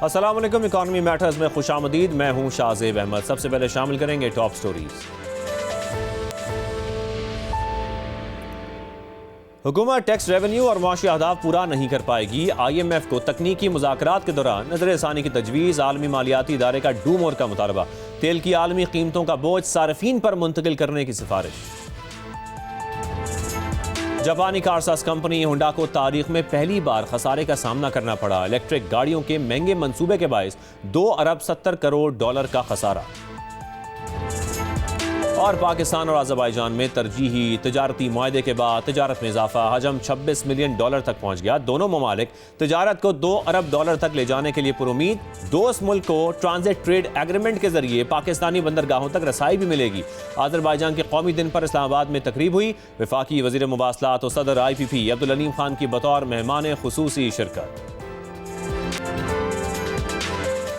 अस्सलाम वालेकुम, economy matters में खुशामदीद। मैं हूं शाहजेब अहमद। सबसे पहले शामिल करेंगे टॉप स्टोरीज। हुकूमत टैक्स रेवेन्यू और माशी अहदाफ पूरा नहीं कर पाएगी। IMF को तकनीकी मुज़ाकरात के दौरान नजरसानी की तजवीज़। आलमी मालियाती इदारे का डूमोर का मुतालबा। तेल की आलमी कीमतों का बोझ सार्फिन पर मुंतकिल करने की सिफारिश। जापानी कारसाज कंपनी होंडा को तारीख में पहली बार खसारे का सामना करना पड़ा। इलेक्ट्रिक गाड़ियों के महंगे मंसूबे के बायस $2 अरब 70 करोड़ का खसारा। और पाकिस्तान और अज़रबैजान में तरजीही तजारती मुआहदे के बाद तजारत में इजाफा। हजम $26 मिलियन तक पहुंच गया। दोनों ममालिक तजारत को $2 अरब तक ले जाने के लिए पुरुमीद। दोस्त मुल्क को ट्रांजिट ट्रेड एग्रीमेंट के जरिए पाकिस्तानी बंदरगाहों तक रसाई भी मिलेगी। अज़रबैजान के कौमी दिन पर इस्लामाबाद में तकरीब हुई। वफाकी वज़ीर मुवासलात और सदर IPP अब्दुल अलीम खान की बतौर मेहमान खुसूसी शिरकत।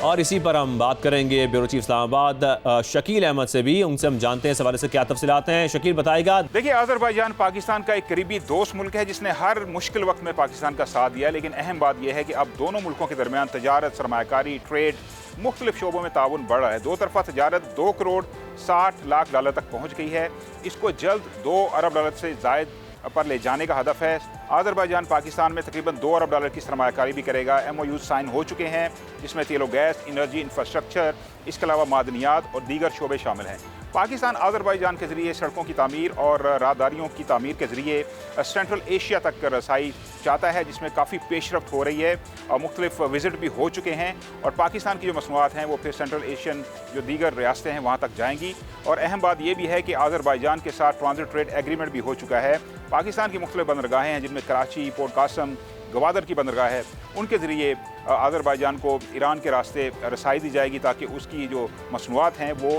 और इसी पर हम बात करेंगे ब्यूरो चीफ इस्लामाबाद शकील अहमद से भी। उनसे हम जानते हैं इस हवाले से क्या तफसीलात हैं। शकील बताएगा। देखिए, अज़रबैजान पाकिस्तान का एक करीबी दोस्त मुल्क है जिसने हर मुश्किल वक्त में पाकिस्तान का साथ दिया। लेकिन अहम बात यह है कि अब दोनों मुल्कों के दरमियान तजारत, सरमायाकारी, ट्रेड, मुख्तलिफ शोबों में ताउन बढ़ रहा है। दो तरफा तजारत $2 करोड़ 60 लाख तक पहुँच गई है। इसको जल्द $2 अरब से ज़ायद पर ले जाने का हदफ है। अज़रबैजान पाकिस्तान में तकरीबन $2 अरब की सरमायाकारी भी करेगा। MOU साइन हो चुके हैं जिसमें तेल गैस, एनर्जी, इंफ्रास्ट्रक्चर, इसके अलावा मादनियात और दीगर शोबे शामिल हैं। पाकिस्तान अज़रबैजान के ज़रिए सड़कों की तामीर और राहदारियों की तामीर के ज़रिए सेंट्रल एशिया तक रसाई चाहता है, जिसमें काफ़ी पेशरफ्त हो रही है और मुख्तलिफ विज़िट भी हो चुके हैं। और पाकिस्तान की जो मसनूआत हैं वो फिर सेंट्रल एशियन जो दीगर रियासतें हैं वहाँ तक जाएंगी। और अहम बात यह भी है कि अज़रबैजान के साथ ट्रांजिट ट्रेड एग्रीमेंट भी हो चुका है। पाकिस्तान की मुख्तलिफ बंदरगाहें हैं जिनमें कराची, पोर्ट कासम, गवादर की बंदरगाह है, उनके ज़रिए अज़रबैजान को ईरान के रास्ते रसाई दी जाएगी ताकि उसकी जो मसनूआत हैं वो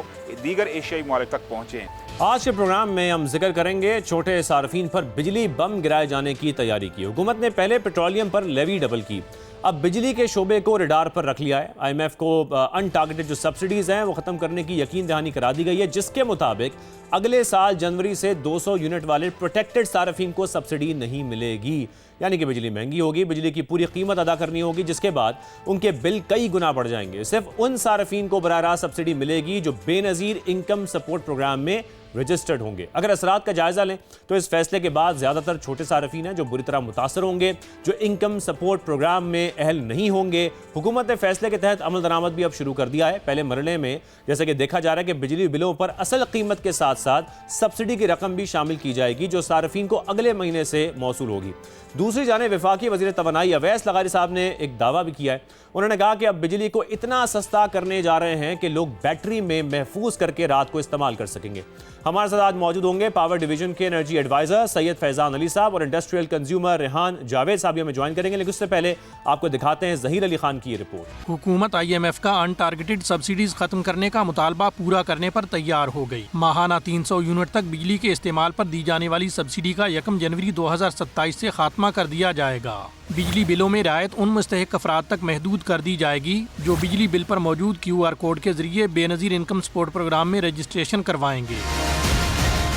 दीगर एशियाई ममालिक तक पहुँचें। आज के प्रोग्राम में हम जिक्र करेंगे छोटे सार्फिन पर बिजली बम गिराए जाने की तैयारी की। हुकूमत ने पहले पेट्रोलियम पर लेवी डबल की, अब बिजली के शोबे को रडार पर रख लिया है। IMF को अनटारगेटेड जो सब्सिडीज़ हैं वो ख़त्म करने की यकीन दहानी करा दी गई है, जिसके मुताबिक अगले साल जनवरी से 200 यूनिट वाले प्रोटेक्टेड सार्फिन को सब्सिडी नहीं मिलेगी। यानी कि बिजली महंगी होगी, बिजली की पूरी कीमत अदा करनी होगी, जिसके बाद उनके बिल कई गुना बढ़ जाएंगे। सिर्फ उन सार्फिन को बराह रास्त सब्सिडी मिलेगी जो बेनज़ीर इनकम सपोर्ट प्रोग्राम में रजिस्टर्ड होंगे। अगर असरात का जायजा लें तो इस फैसले के बाद ज़्यादातर छोटे सार्फिन हैं जो बुरी तरह मुतासर होंगे, जो इनकम सपोर्ट प्रोग्राम में अहल नहीं होंगे। हुकूमत ने फैसले के तहत अमल दरामद भी अब शुरू कर दिया है। पहले मरले में जैसे कि देखा जा रहा है कि बिजली बिलों पर असल कीमत के साथ साथ सब्सिडी की रकम भी शामिल की जाएगी जो सार्फिन को अगले महीने से मौसूल होगी। दूसरी जाने वफाकी वज़ीर तवानाई अवैस लगारी साहब ने एक दावा भी किया है। उन्होंने कहा कि अब बिजली को इतना सस्ता करने जा रहे हैं कि लोग बैटरी में महफूज करके रात को इस्तेमाल कर सकेंगे। हमारे साथ आज मौजूद होंगे पावर डिवीजन के एनर्जी एडवाइजर सैयद फैजान अली साहब और इंडस्ट्रियल कंज्यूमर रेहान जावेद साहब हमें ज्वाइन करेंगे। लेकिन उससे पहले आपको दिखाते हैं जहीर अली खान की ये रिपोर्ट। हुकूमत IMF का अनटारगेटेड सब्सिडीज खत्म करने का मुतालबा पूरा करने पर तैयार हो गई। माहाना 300 यूनिट तक बिजली के इस्तेमाल पर दी जाने वाली सब्सिडी का 1 जनवरी 2027 से खात्मा कर दिया जाएगा। बिजली बिलों में रियायत उन मुस्तहिक अफराद तक महदूद कर दी जाएगी जो बिजली बिल पर मौजूद QR कोड के जरिए बेनज़ीर इनकम सपोर्ट प्रोग्राम में रजिस्ट्रेशन करवाएंगे।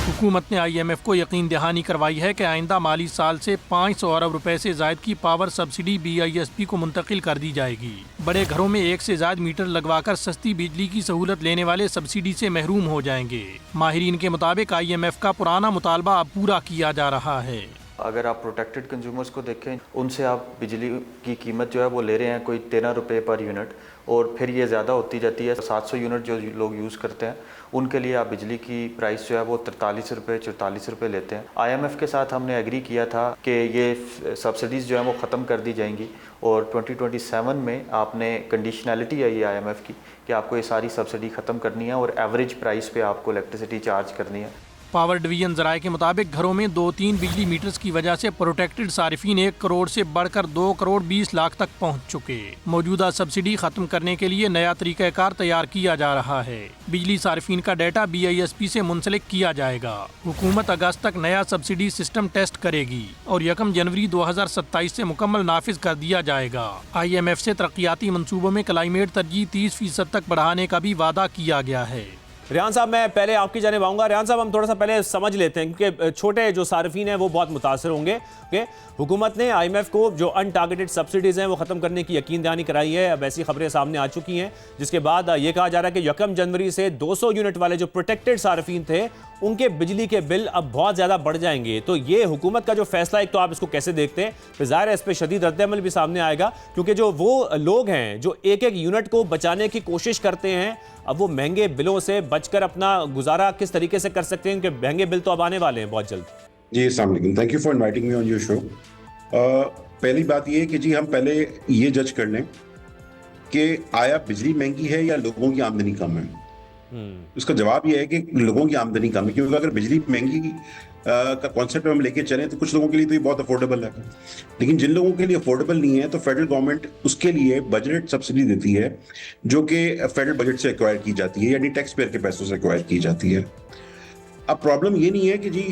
हुकूमत ने IMF को यकीन दहानी करवाई है कि आइंदा माली साल से 500 अरब रुपए से जायद की पावर सब्सिडी BISP को मुंतकिल कर दी जाएगी। बड़े घरों में 1 से ज्यादा मीटर लगवाकर सस्ती बिजली की सहूलत लेने वाले सब्सिडी से महरूम हो जाएंगे। माहिरीन के मुताबिक IMF का पुराना मुतालबा अब पूरा किया जा रहा है। अगर आप प्रोटेक्टेड कंज्यूमर्स को देखें, उनसे आप बिजली की कीमत जो है वो ले रहे हैं कोई 13 रुपये पर यूनिट, और फिर ये ज़्यादा होती जाती है। 700 यूनिट जो लोग यूज़ करते हैं उनके लिए आप बिजली की प्राइस जो है वो 43 रुपये 44 रुपये लेते हैं। IMF के साथ हमने एग्री किया था कि ये सब्सिडीज़ जो है वो ख़त्म कर दी जाएंगी और 2027 में आपने कंडीशनैलिटी है ये IMF की कि आपको ये सारी सब्सिडी ख़त्म करनी है और एवरेज प्राइस पे आपको इलेक्ट्रिसिटी चार्ज करनी है। पावर डिवीजन जराये के मुताबिक घरों में 2-3 बिजली मीटर्स की वजह से प्रोटेक्टेड सार्फिन 1 करोड़ से बढ़कर 2 करोड़ 20 लाख तक पहुंच चुके। मौजूदा सब्सिडी खत्म करने के लिए नया तरीकाकार तैयार किया जा रहा है। बिजली सार्फिन का डाटा BISP से मुंसलिक किया जाएगा। हुकूमत अगस्त तक नया सब्सिडी सिस्टम टेस्ट करेगी और 1 जनवरी 2027 से मुकम्मल नाफिज कर दिया जाएगा। IMF से तरक्याती मंसूबों में क्लाइमेट तरजीह 30% तक बढ़ाने का भी वादा किया गया है। रेहान साहब, मैं पहले आपकी जानिब आऊँगा। रेहान साहब, हम थोड़ा सा पहले समझ लेते हैं क्योंकि छोटे जो सार्फिन हैं वो बहुत मुतासर होंगे कि हुकूमत ने IMF को जो अनटारगेटेड सब्सिडीज़ हैं वो ख़त्म करने की यकीन दहानी कराई है। अब ऐसी खबरें सामने आ चुकी हैं जिसके बाद ये कहा जा रहा है कि 1 जनवरी से 200 यूनिट वाले जो प्रोटेक्टेड सार्फिन थे उनके बिजली के बिल अब बहुत ज़्यादा बढ़ जाएंगे। तो ये हुकूमत का जो फैसला, एक तो आप इसको कैसे देखते हैं? फिर ज़ाहिर है इस पर शदीद रद्द-ए-अमल भी सामने आएगा क्योंकि जो वो लोग हैं जो एक एक यूनिट को बचाने की कोशिश करते हैं, अब वो महंगे बिलों से बचकर अपना गुजारा किस तरीके से कर सकते हैं? क्योंकि महंगे बिल तो अब आने वाले हैं बहुत जल्द। जी, अस्सलाम वालेकुम। Thank you for inviting me on your show. पहली बात ये है कि जी हम पहले ये जज कर लें कि आया बिजली महंगी है या लोगों की आमदनी कम है। उसका जवाब ये है कि लोगों की आमदनी कम है, क्योंकि अगर बिजली महंगी का कॉन्सेप्ट हम लेके चलें तो कुछ लोगों के लिए तो ये बहुत अफोर्डेबल है, लेकिन जिन लोगों के लिए अफोर्डेबल नहीं है तो फेडरल गवर्नमेंट उसके लिए बजट सब्सिडी देती है जो कि फेडरल बजट से एक्वायर की जाती है, यानी टैक्स पेयर के पैसों से एक्वायर की जाती है। अब प्रॉब्लम ये नहीं है कि जी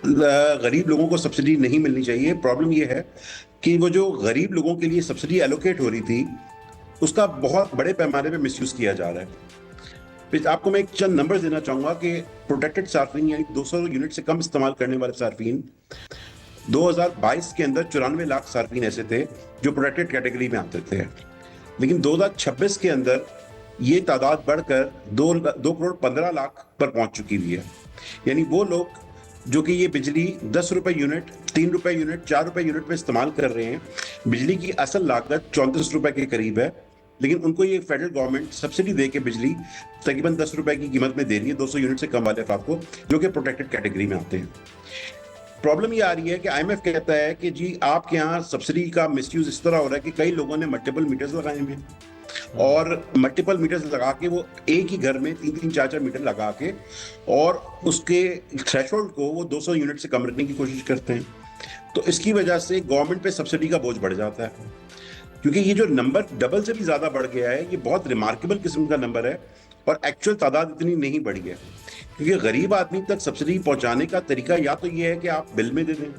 गरीब लोगों को सब्सिडी नहीं मिलनी चाहिए। प्रॉब्लम ये है कि वो जो गरीब लोगों के लिए सब्सिडी एलोकेट हो रही थी उसका बहुत बड़े पैमाने पे मिसयूज किया जा रहा है। आपको मैं एक चंद नंबर देना चाहूंगा कि प्रोटेक्टेड सार्फिन यानी 200 यूनिट से कम इस्तेमाल करने वाले सार्फिन 2022 के अंदर 94 लाख सार्फिन ऐसे थे जो प्रोटेक्टेड कैटेगरी में आते थे, लेकिन 2026 के अंदर ये तादाद बढ़कर 2 करोड़ 15 लाख पर पहुंच चुकी हुई है। यानी वो लोग जो कि ये बिजली 10 रुपए यूनिट, 3 रुपए यूनिट, 4 रुपए यूनिट में इस्तेमाल कर रहे हैं, बिजली की असल लागत 34 रुपए के करीब है, लेकिन उनको ये फेडरल गवर्नमेंट सब्सिडी दे के बिजली तकरीबन 10 रुपए की कीमत में दे रही है 200 यूनिट से कम वाले अफराद को जो कि प्रोटेक्टेड कैटेगरी में आते हैं। प्रॉब्लम ये आ रही है कि IMF कहता है कि जी आपके यहाँ सब्सिडी का मिसयूज इस तरह हो रहा है कि कई लोगों ने मल्टीपल मीटर्स लगाए हुए हैं और मल्टीपल मीटर्स लगा के वो एक ही घर में 3-3, 4-4 मीटर लगा के और उसके थ्रेशोल्ड को वो 200 यूनिट से कम रखने की कोशिश करते हैं। तो इसकी वजह से गवर्नमेंट पे सब्सिडी का बोझ बढ़ जाता है, क्योंकि ये जो नंबर डबल से भी ज्यादा बढ़ गया है, ये बहुत रिमार्केबल किस्म का नंबर है और एक्चुअल तादाद इतनी नहीं बढ़ी है, क्योंकि गरीब आदमी तक सब्सिडी पहुंचाने का तरीका या तो ये है कि आप बिल में दे दें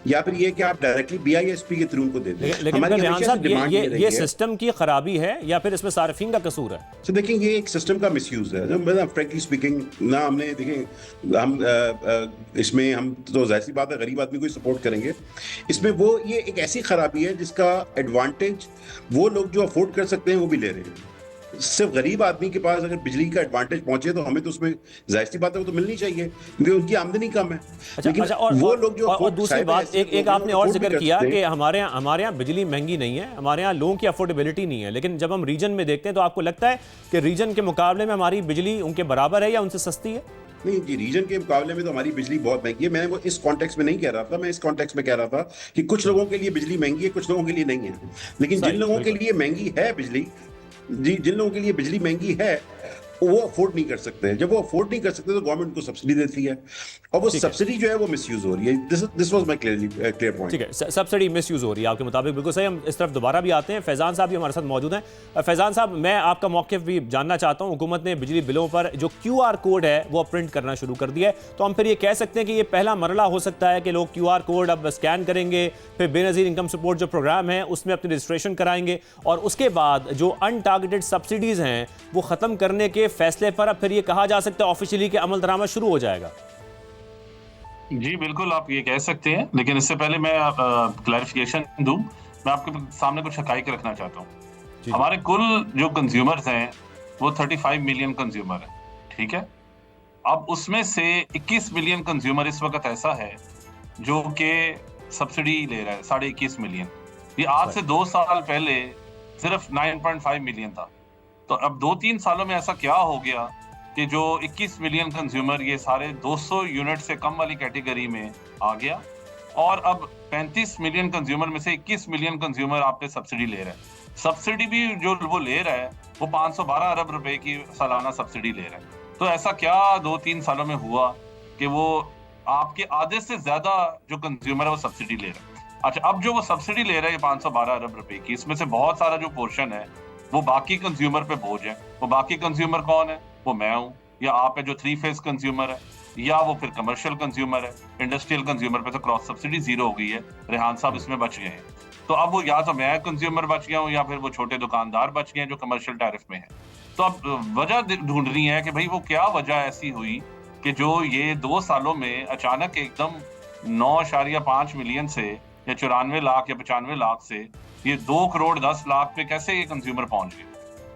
या फिर ये कि आप डायरेक्टली BISP के थ्रू उनको दे दें। लेकिन ये सिस्टम की खराबी है या फिर इसमें सार्फिन का कसूर है? तो देखें, ये एक सिस्टम का मिसयूज है। फ्रैंकली स्पीकिंग ना हमने देखें हम इसमें हम तो जाहिर सी बात है गरीब आदमी को ही सपोर्ट करेंगे। इसमें वो ये एक ऐसी खराबी है जिसका एडवांटेज वो लोग जो अफोर्ड कर सकते हैं वो भी ले रहे हैं। सिर्फ गरीब आदमी के पास अगर बिजली का एडवांटेज पहुंचे तो हमें तो उसमें जाहिर सी बात है वो तो मिलनी चाहिए क्योंकि उनकी आमदनी कम है। लेकिन वो लोग जो और दूसरी बात एक आपने और जिक्र किया कि हमारे यहाँ बिजली महंगी नहीं है, हमारे यहाँ लोगों की अफोर्डेबिलिटी नहीं है, लेकिन जब हम रीजन में देखते हैं तो आपको लगता है कि रीजन के मुकाबले में हमारी बिजली उनके बराबर है या उनसे सस्ती है? नहीं जी, रीजन के मुकाबले में तो हमारी बिजली बहुत महंगी है। मैं वो इस कॉन्टेक्स्ट में नहीं कह रहा था, मैं इस कॉन्टेक्स्ट में कह रहा था कि कुछ लोगों के लिए बिजली महंगी है, कुछ लोगों के लिए नहीं है। लेकिन जिन लोगों के लिए महंगी है बिजली, जिन लोगों के लिए बिजली महंगी है वो अफोर्ड नहीं कर सकते। जब वो अफोर्ड नहीं कर सकते तो गवर्नमेंट को सब्सिडी देती है और वो सब्सिडी जो है वो मिसयूज हो रही है। This was my clear point. ठीक है, सब्सिडी मिसयूज हो रही है आपके मुताबिक, बिल्कुल सही। हम इस तरफ दोबारा भी आते हैं। फैजान साहब भी हमारे साथ मौजूद हैं। फैजान साहब, मैं आपका मौक़िफ़ भी जानना चाहता हूं। हुकूमत ने बिजली बिलों पर जो QR कोड है वो प्रिंट करना शुरू कर दिया है, तो हम फिर ये कह सकते हैं कि ये पहला मरला हो सकता है कि लोग QR कोड अब स्कैन करेंगे, फिर बेनज़ीर इनकम सपोर्ट जो प्रोग्राम है उसमें अपनी रजिस्ट्रेशन कराएंगे और उसके बाद जो अनटारगेटेड सब्सिडीज़ हैं वो ख़त्म करने के फैसले पर अब फिर ये कहा जा सकता है ऑफिशियली कि अमल दरामद शुरू हो जाएगा? जी बिल्कुल, आप ये कह सकते हैं, लेकिन इससे पहले मैं क्लैरिफिकेशन दूं। मैं आपके सामने कुछ हकाइक रखना चाहता हूं। हमारे कुल जो कंज्यूमर्स हैं वो 35 मिलियन कंज्यूमर है, ठीक है। अब उसमें से 21 मिलियन कंज्यूमर इस वक्त ऐसा है जो कि सब्सिडी ले रहा है, 21.5 मिलियन। ये आज से 2 साल पहले सिर्फ 9.5 मिलियन था। तो अब 2-3 सालों में ऐसा क्या हो गया कि जो 21 मिलियन कंज्यूमर ये सारे 200 यूनिट से कम वाली कैटेगरी में आ गया और अब 35 मिलियन कंज्यूमर में से 21 मिलियन कंज्यूमर आप पे सब्सिडी ले रहा है। सब्सिडी भी जो वो ले रहा है वो 512 अरब रुपए की सालाना सब्सिडी ले रहा है। तो ऐसा क्या 2-3 सालों में हुआ कि वो आपके आधे से ज्यादा जो कंज्यूमर है वो सब्सिडी ले रहा है। अच्छा, अब जो वो सब्सिडी ले रहा है 512 अरब रुपए की, इसमें से बहुत सारा जो पोर्शन है वो बाकी कंज्यूमर पे बोझ है। वो बाकी कंज्यूमर कौन है? वो मैं हूँ या आप है जो 3 फेज कंज्यूमर है, या वो फिर कमर्शियल कंज्यूमर है। इंडस्ट्रियल कंज्यूमर पे तो क्रॉस सब्सिडी 0 हो गई है, रेहान साहब इसमें बच गए हैं। तो अब वो या तो मैं कंज्यूमर बच गया हूँ या फिर वो छोटे दुकानदार बच गए हैं जो कमर्शियल टैरिफ में है। तो अब वजह ढूंढनी है कि भाई वो क्या वजह ऐसी हुई कि जो ये 2 सालों में अचानक एकदम 9.5 मिलियन से या 94 लाख या 95 लाख से ये 2 करोड़ 10 लाख पे कैसे ये कंज्यूमर पहुंच गए।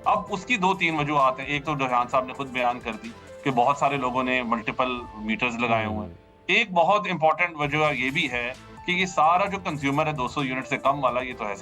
अब उसकी 2-3 वजूहत हैं। एक तो रेहान साहब ने खुद बयान कर दी कि बहुत सारे लोगों ने मल्टीपल मीटर्स लगाए हुए हैं। एक बहुत इंपॉर्टेंट वजह ये भी है कि ये सारा जो कंज्यूमर है 200 यूनिट से कम वाला, ये तो है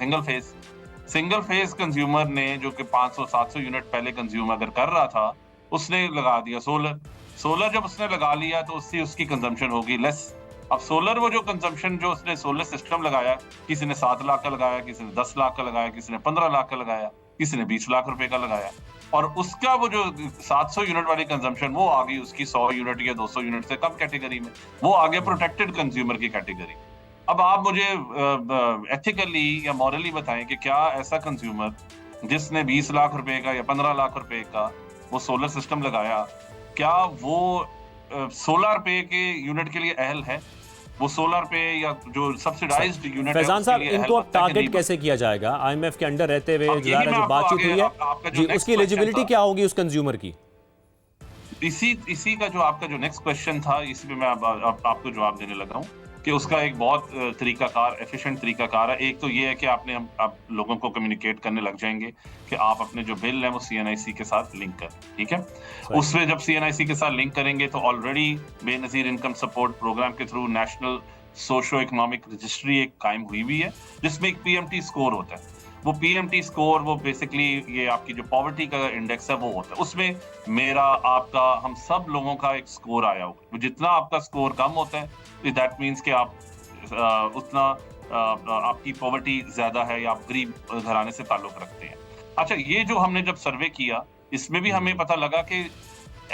सिंगल फेज कंज्यूमर ने, जो कि 500-700 यूनिट पहले कंज्यूम अगर कर रहा था, उसने लगा दिया सोलर जब उसने लगा लिया तो उसकी कंजम्पशन होगी लेस। अब सोलर वो जो कंजम्पशन जो उसने सोलर सिस्टम लगाया, किसी ने 7 लाख का लगाया, किसी ने 10 लाख का लगाया, किसी ने 15 लाख का लगाया, किसी ने 20 लाख रुपए का लगाया, और उसका वो जो 700 यूनिट वाली कंजम्पशन वो आ गई उसकी 100 यूनिट या 200 यूनिट से कम कैटेगरी में, वो आ गया प्रोटेक्टेड कंज्यूमर की कैटेगरी। अब आप मुझे एथिकली या मॉरली बताएं कि क्या ऐसा कंज्यूमर जिसने 20 लाख रुपए का या 15 लाख रुपए का वो सोलर सिस्टम लगाया, क्या वो 16 रुपए के यूनिट के लिए अहल है? वो 16 रुपए या जो सब्सिडाइज्ड यूनिट है फैजान साहब, इनको अब टारगेट कैसे किया जाएगा? आईएमएफ के अंडर रहते हुए जो बातचीत हुई है जी, उसकी एलिजिबिलिटी क्या होगी उस कंज्यूमर की? इसी का जो आपका जो नेक्स्ट क्वेश्चन था, इसी पे मैं आपको जवाब देने लगा हूँ कि उसका एक बहुत तरीकाकार, एफिशिएंट तरीकाकार है। एक तो ये है कि आप लोगों को कम्युनिकेट करने लग जाएंगे कि आप अपने जो बिल है वो CNIC के साथ लिंक करें, ठीक है? उसमें जब CNIC के साथ लिंक करेंगे तो already Benazir income support programme के through national socio economic registry एक कायम हुई हुई है, जिसमें एक PMT स्कोर होता है। वो PMT स्कोर वो बेसिकली ये आपकी जो पॉवर्टी का इंडेक्स है वो होता है। उसमें मेरा, आपका, हम सब लोगों का एक स्कोर आया होगा। जितना आपका स्कोर कम होता है दैट मीन्स कि आप उतना आपकी पॉवर्टी ज्यादा है या आप गरीब घराने से ताल्लुक रखते हैं। अच्छा, ये जो हमने जब सर्वे किया इसमें भी हमें पता लगा कि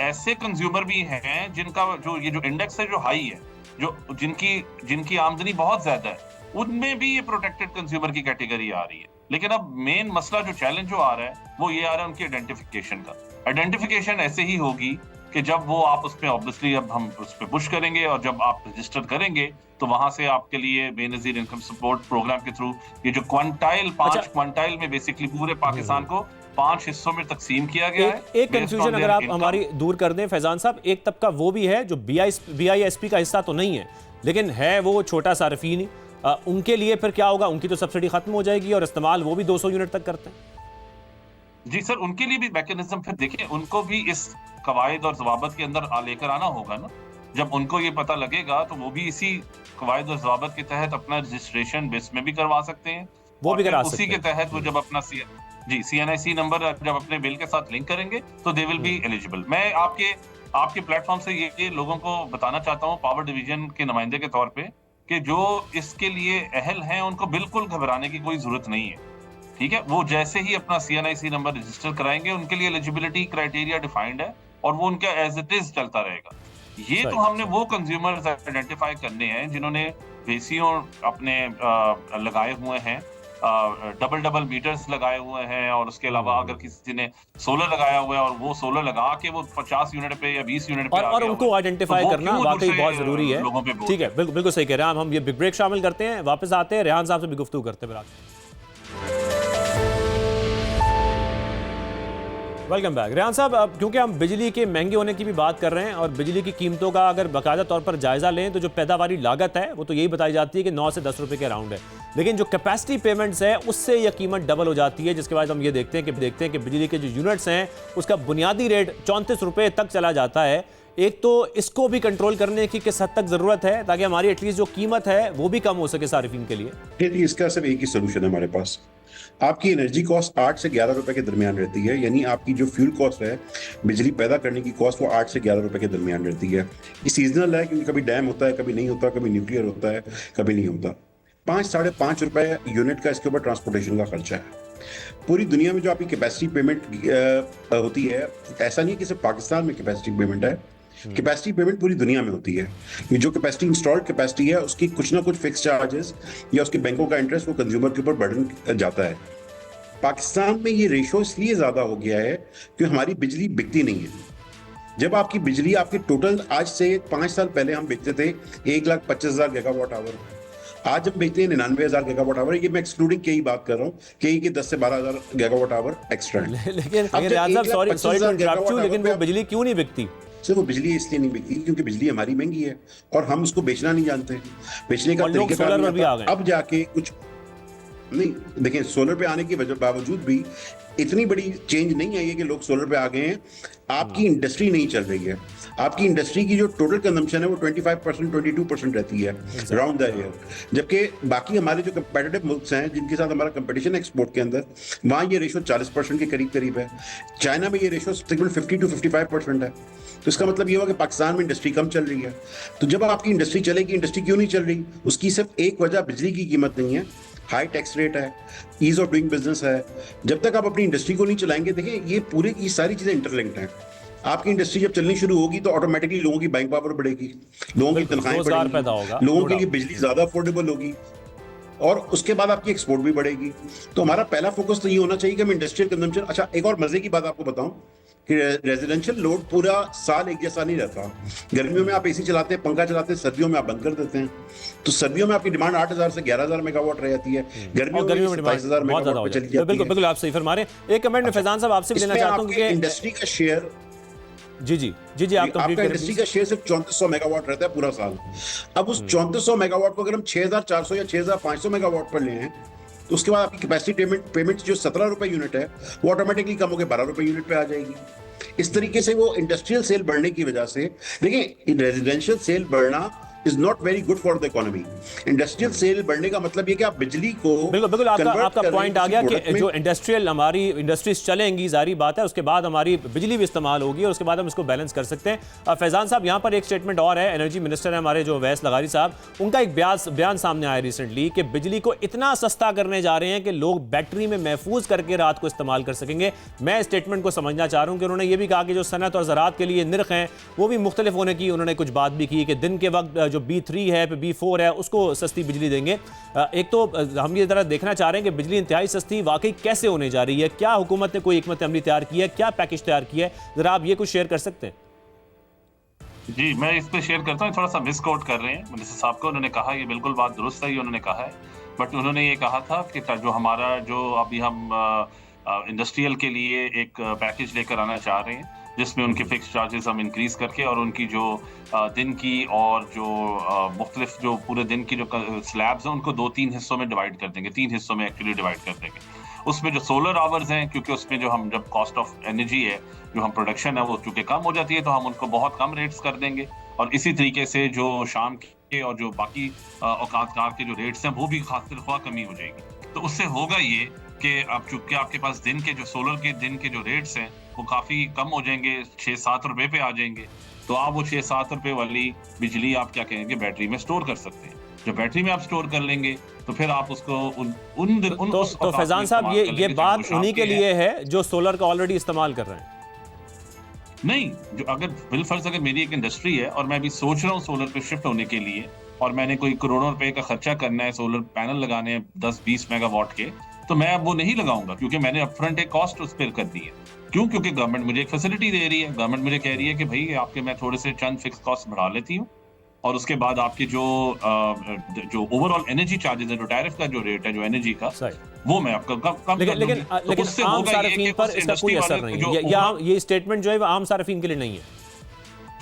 ऐसे कंज्यूमर भी हैं जिनका जो ये जो इंडेक्स है जो हाई है, जो जिनकी आमदनी बहुत ज्यादा है, उनमें भी ये प्रोटेक्टेड कंज्यूमर की कैटेगरी आ रही है। लेकिन अब मेन मसला जो चैलेंज जो आ रहा है वो ये आ रहा है उनकी आइडेंटिफिकेशन का। आइडेंटिफिकेशन ऐसे ही होगी कि जब वो आप उस पे ऑब्वियसली अब हम उस पे पुश करेंगे और जब आप रजिस्टर करेंगे तो वहां से आपके लिए बेनजीर इनकम सपोर्ट प्रोग्राम के थ्रू ये जो क्वांटाइल 5 क्वांटाइल में बेसिकली पूरे पाकिस्तान को 5 हिस्सों में तकसीम किया गया है। एक कंफ्यूजन अगर आप हमारी दूर कर दें फैजान साहब, एक तबका वो भी है जो BISP का हिस्सा तो नहीं है लेकिन है वो छोटा सार्फिन ही, उनके लिए फिर क्या होगा? उनकी तो सब्सिडी खत्म हो जाएगी और इस्तेमाल वो भी 200 यूनिट तक करते हैं। जी सर, उनके लिए भी मैकेनिज्म फिर देखिए, उनको भी इस कवायद और ज़वाबत के अंदर लेकर आना होगा ना। जब उनको ये पता लगेगा तो वो भी इसी कवायद और ज़वाबत के तहत अपना रजिस्ट्रेशन बेस में भी करवा सकते हैं, वो भी करा सकते हैं। उसी के तहत वो जब अपना CNIC नंबर जब अपने बिल के साथ लिंक करेंगे तो दे विल बी एलिजिबल। मैं आपके प्लेटफॉर्म से ये लोगों को बताना चाहता हूँ पावर डिवीजन के नुमाइंदे के तौर पे कि जो इसके लिए अहल हैं उनको बिल्कुल घबराने की कोई जरूरत नहीं है, ठीक है? वो जैसे ही अपना CNIC नंबर रजिस्टर कराएंगे उनके लिए एलिजिबिलिटी क्राइटेरिया डिफाइंड है और वो उनका एज इट इज चलता रहेगा। ये तो हमने वो कंज्यूमर्स आइडेंटिफाई करने हैं जिन्होंने VCO अपने लगाए हुए हैं, डबल मीटर्स लगाए हुए हैं, और उसके अलावा अगर किसी ने सोलर लगाया हुआ है और वो सोलर लगा के वो 50 यूनिट पे या 20 यूनिट पे और उनको आइडेंटिफाई करना वाकई बहुत जरूरी है। ठीक है, बिल्कुल सही कह रहे हैं। हम ये बिग ब्रेक शामिल करते हैं, वापस आते हैं, रेहान साहब से भी गुफ्तगू करते हैं। Welcome back. रेहान साहब, अब क्योंकि हम बिजली के महंगे होने की भी बात कर रहे हैं और बिजली की कीमतों का अगर बाकायदा तौर पर जायजा लें तो जो पैदावारी लागत है वो तो यही बताई जाती है कि 9 से 10 रुपए के अराउंड है, लेकिन जो कैपेसिटी पेमेंट्स है उससे यह कीमत डबल हो जाती है, जिसके बाद हम ये देखते हैं कि बिजली के जो यूनिट्स हैं उसका बुनियादी रेट 34 रुपए तक चला जाता है। एक तो इसको भी कंट्रोल करने की किस हद तक जरूरत है ताकि हमारी एटलीस्ट जो कीमत है वो भी कम हो सके सार्फिन के लिए? इसका सिर्फ एक ही सोल्यूशन है हमारे पास। आपकी एनर्जी कॉस्ट 8 से 11 रुपए के दरमियान रहती है, यानी आपकी जो फ्यूल कॉस्ट है, बिजली पैदा करने की कॉस्ट, वो 8 से 11 रुपए के दरमियान रहती है। ये सीजनल है क्योंकि कभी डैम होता है, कभी नहीं होता, कभी न्यूक्लियर होता है, कभी नहीं होता। 5-5.5 रुपए यूनिट का इसके ऊपर ट्रांसपोर्टेशन का खर्चा है। पूरी दुनिया में जो आपकी कैपेसिटी पेमेंट होती है, ऐसा नहीं कि सिर्फ पाकिस्तान में कैपेसिटी पेमेंट है, कैपेसिटी पेमेंट पूरी दुनिया में होती है। ये जो कैपेसिटी इंस्टॉल्ड कैपेसिटी है उसकी कुछ ना कुछ फिक्स चार्जेस या उसके बैंकों का इंटरेस्ट वो कंज्यूमर के ऊपर बर्डन जाता है। पाकिस्तान में ये रेशो इसलिए ज्यादा हो गया है कि हमारी बिजली बिकती नहीं है। जब आपकी बिजली आपके टोटल, आज से 5 साल पहले हम बेचते थे 1,25,000 गीगावाट आवर, आज हम बेचते हैं 99,000 गीगावाट आवर। ये मैं एक्सक्लूडिंग के ही बात कर रहा हूँ, के 10 से 12,000 गीगावाट आवर एक्स्ट्रा है। लेकिन रियाज साहब, सॉरी टू इंटरप्ट यू, लेकिन वो बिजली क्यों नहीं बिकती? सर वो बिजली इसलिए नहीं बिकती क्योंकि बिजली हमारी महंगी है और हम उसको बेचना नहीं जानते। बेचने का तरीका अब जाके कुछ नहीं। देखिए, सोलर पे आने के बावजूद भी इतनी बड़ी चेंज नहीं आई है कि लोग सोलर पे आ गए हैं। आपकी इंडस्ट्री नहीं चल रही है। आपकी इंडस्ट्री की जो टोटल कंजम्पशन है वो 25% 22% रहती है राउंड द ईयर, जबकि बाकी हमारे जो कंपेटिटिव मुल्क हैं जिनके साथ हमारा कंपटीशन एक्सपोर्ट के अंदर, वहाँ ये रेशो 40% के करीब है। चाइना में ये रेशो तकरीबन 50 to 55% है। तो इसका मतलब ये हुआ कि पाकिस्तान में इंडस्ट्री कम चल रही है। तो जब आपकी इंडस्ट्री चलेगी, इंडस्ट्री क्यों नहीं चल रही? उसकी सिर्फ एक वजह बिजली की कीमत नहीं है, हाई टैक्स रेट है, ईज ऑफ डूइंग बिजनेस है। जब तक आप अपनी इंडस्ट्री को नहीं चलाएंगे, देखिए ये सारी चीजें इंटरलिंक्ड हैं। आपकी इंडस्ट्री जब चलनी शुरू होगी तो ऑटोमेटिकली लोगों की बैंकिंग पावर बढ़ेगी, लोगों की तनख्वाहें बढ़ेंगी, लोगों के लिए बिजली ज्यादा अफोर्डेबल होगी और उसके बाद आपकी एक्सपोर्ट भी बढ़ेगी। तो हमारा पहला फोकस तो ये होना चाहिए कि हम इंडस्ट्रियल कंजम्पशन। अच्छा, एक और मजे की बात आपको बताऊं कि रेजिडेंशियल लोड पूरा साल एक जैसा नहीं रहता। गर्मियों में आप एसी चलाते हैं, पंखा चलाते हैं, सर्दियों में आप बंद कर देते हैं। तो सर्दियों में आपकी डिमांड 8,000 से 11,000 मेगावाट रह जाती है, गर्मियों में 27,000 मेगावाट पे चली जाती है। बिल्कुल आप सही फरमा रहे हैं। एक कमेंट में फैजान साहब आपसे भी लेना चाहता हूं कि इंडस्ट्री का शेयर आपका इंडस्ट्री का शेयर सिर्फ 3400 मेगावाट रहता है पूरा साल। अब उस 3400 मेगावाट को अगर हम 6,400 या 6,500 मेगावाट पर ले हैं तो उसके बाद आपकी कैपेसिटी पेमेंट जो 17 रुपए यूनिट है वो ऑटोमेटिकली कम होकर 12 रुपए यूनिट पे आ जाएगी। इस तरीके से वो इंडस्ट्रियल सेल बढ़ने की वजह से, देखिए रेजिडेंशियल सेल बढ़ना is not very good for the economy. Industrial sale बढ़ने का मतलब ये कि आप बिजली को बिल्कुल आपका पॉइंट आ गया कि जो इंडस्ट्रियल हमारी इंडस्ट्रीज चलेंगी, जारी बात है, उसके बाद हमारी बिजली भी इस्तेमाल होगी और उसके बाद हम इसको बैलेंस कर सकते हैं। फैजान साहब, यहाँ पर एक स्टेटमेंट और है, एनर्जी मिनिस्टर है हमारे जो अवैस लगारी साहब, उनका एक बयान सामने आया रिसेंटली कि बिजली को इतना सस्ता करने जा रहे हैं कि लोग बैटरी में महफूज करके रात को इस्तेमाल कर सकेंगे। मैं इस स्टेटमेंट को समझना चाह रहा हूँ कि उन्होंने ये भी कहा कि जो सनत और ज़राअत के लिए निर्ख हैं वो भी मुख्तलिफ होने की उन्होंने कुछ बात भी की कि दिन के वक्त जो B3 है, B4 है, उसको सस्ती बिजली देंगे। एक तो हम ये जरा देखना चाह रहे हैं कि बिजली इंतहाई सस्ती वाकई कैसे होने जा रही है, क्या हुकूमत ने कोई हिकमत अमली तैयार की है, क्या पैकेज तैयार किया है, जरा आप ये कुछ शेयर कर सकते हैं? जी, मैं इस पे शेयर करता हूँ। थोड़ा सा मिसकोट कर रहे हैं मिनिस्टर साहब को। उन्होंने कहा, ये बिल्कुल बात दुरुस्त है, ये उन्होंने कहा है, बट उन्होंने ये कहा था कि जो हमारा जो अभी हम इंडस्ट्रियल के लिए एक पैकेज लेकर आना चाह रहे हैं जिसमें उनके फिक्स चार्जेस हम इंक्रीज करके और उनकी जो दिन की और जो मुख्तलिफ जो पूरे दिन की जो स्लैब्स हैं उनको 2-3 हिस्सों में डिवाइड कर देंगे, 3 हिस्सों में एक्चुअली डिवाइड कर देंगे। उसमें जो सोलर आवर्स हैं, क्योंकि उसमें जो हम जब कॉस्ट ऑफ एनर्जी है, जो हम प्रोडक्शन है, वो चूंकि कम हो जाती है, तो हम उनको बहुत कम रेट्स कर देंगे। और इसी तरीके से जो शाम के और जो बाकी औकात कार के जो रेट्स हैं वो भी खातिर ख्वाह कमी हो जाएगी। तो उससे होगा ये कि अब चूंकि आपके पास दिन के जो सोलर के दिन के जो रेट्स हैं वो काफी कम हो जाएंगे, 6-7 रुपए पे आ जाएंगे। तो आप वो 6-7 रुपए वाली बिजली आप क्या कहेंगे बैटरी में स्टोर कर सकते हैं। जब बैटरी में आप स्टोर कर लेंगे तो फिर आप उसको तो फैजान साहब ये बात उन्हीं के लिए है जो सोलर का ऑलरेडी इस्तेमाल कर रहे हैं? नहीं, जो अगर बिलफर्ज अगर मेरी एक इंडस्ट्री है और मैं अभी सोच रहा हूँ सोलर पे शिफ्ट होने के लिए और मैंने कोई करोड़ों रुपए का खर्चा करना है, सोलर पैनल लगाने हैं 10-20 मेगावाट के, तो मैं अब वो नहीं लगाऊंगा क्योंकि मैंने अपफ्रंट एक कॉस्ट उस पर कर दी है। क्यों? क्योंकि गवर्नमेंट मुझे एक फैसिलिटी दे रही है। गवर्नमेंट मुझे कह रही है कि भाई आपके मैं थोड़े से चंद फिक्स कॉस्ट बढ़ा लेती हूँ और उसके बाद आपके जो ओवरऑल एनर्जी चार्जेस है, जो टैरिफ का जो रेट है जो एनर्जी का, वो मैं आपका कम लेकिन आम सार्फिन पर इसका कोई असर नहीं है। ये स्टेटमेंट जो है वो आम सार्फिन के लिए नहीं है।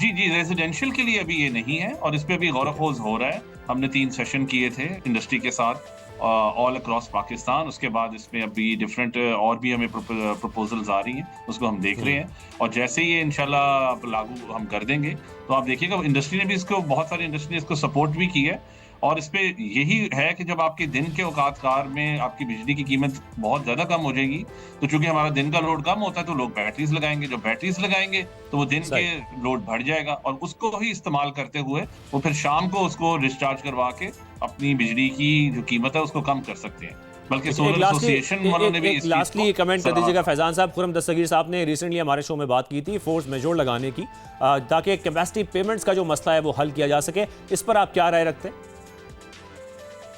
जी, रेजिडेंशियल के लिए अभी ये नहीं है और इस पे भी गौर खोज हो रहा है। हमने 3 सेशन किए थे इंडस्ट्री के साथ ऑल अक्रॉस पाकिस्तान। उसके बाद इसमें अभी डिफरेंट और भी हमें प्रपोजल्स आ रही हैं, उसको हम देख रहे हैं और जैसे ही इंशाल्लाह लागू हम कर देंगे तो आप देखिएगा इंडस्ट्री ने भी इसको, बहुत सारी इंडस्ट्री ने इसको सपोर्ट भी की है। और इस पे यही है कि जब आपके दिन के औकात कार में आपकी बिजली की कीमत बहुत ज्यादा कम हो जाएगी तो चूंकि हमारा दिन का लोड कम होता है तो लोग बैटरीज लगाएंगे। जब बैटरीज लगाएंगे तो वो दिन के लोड बढ़ जाएगा और उसको ही इस्तेमाल करते हुए वो फिर शाम को उसको डिस्चार्ज करवा के अपनी बिजली की जो कीमत है उसको कम कर सकते हैं। बल्कि सोलर एसोसिएशन वालों ने भी लास्टली कमेंट कर दीजिएगा फैजान साहब। खुर्रम दस्तगीर साहब ने रिसेंटली हमारे शो में बात की थी फोर्स मेजोर लगाने की, ताकि कैपेसिटी पेमेंट्स का जो मसला है वो हल किया जा सके। इस पर आप क्या राय रखते हैं?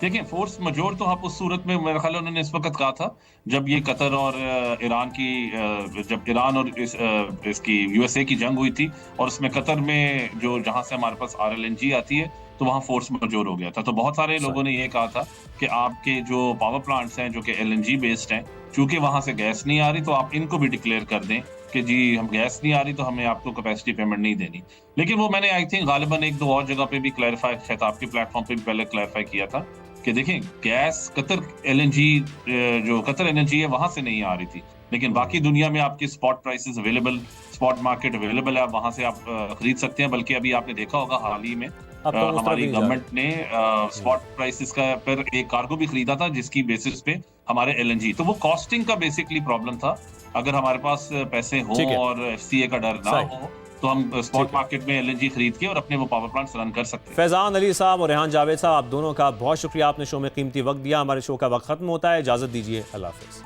देखिए, फोर्स मजोर तो आप उस सूरत में, मेरे ख्याल उन्होंने इस वक्त कहा था जब ये कतर और ईरान की, जब ईरान और इसकी USA की जंग हुई थी और उसमें कतर में जो जहां से हमारे पास RLNG आती है तो वहाँ फोर्स मजोर हो गया था। तो बहुत सारे लोगों ने ये कहा था कि आपके जो पावर प्लांट्स हैं जो कि LNG बेस्ड हैं, चूंकि वहां से गैस नहीं आ रही तो आप इनको भी डिक्लेयर कर दें कि जी हम गैस नहीं आ रही तो हमें आपको कैपेसिटी पेमेंट नहीं देनी। लेकिन वो मैंने आई थिंक गालिबन एक दो और जगह पे भी क्लैरिफाई, शायद आपके प्लेटफॉर्म पे भी पहले क्लैरिफाई किया था कि देखें गैस कतर LNG जो कतर एनर्जी है वहां से नहीं आ रही थी, लेकिन बाकी दुनिया में आपकी spot prices available, spot market available है, आप वहां से आप खरीद सकते हैं। बल्कि अभी आपने देखा होगा हाल ही में अब तो उस तरफ हमारी नहीं जा गवर्नमेंट ने स्पॉट प्राइसेस का पर एक कार्गो भी खरीदा था जिसकी बेसिस पे हमारे LNG, तो वो कॉस्टिंग का बेसिकली प्रॉब्लम था। अगर हमारे पास पैसे ठीक हों है। और FCA का डर ना सही। हो तो हम ठीक स्पॉट है। मार्केट में LNG खरीद के और अपने वो पावर प्लांट्स रन कर सकते हैं। फैजान अली साहब और रेहान जावेद साहब, आप दोनों का बहुत शुक्रिया, आपने शो में कीमती वक्त दिया। हमारे शो का वक्त खत्म होता है, इजाज़त दीजिए, अल्लाह हाफिज़।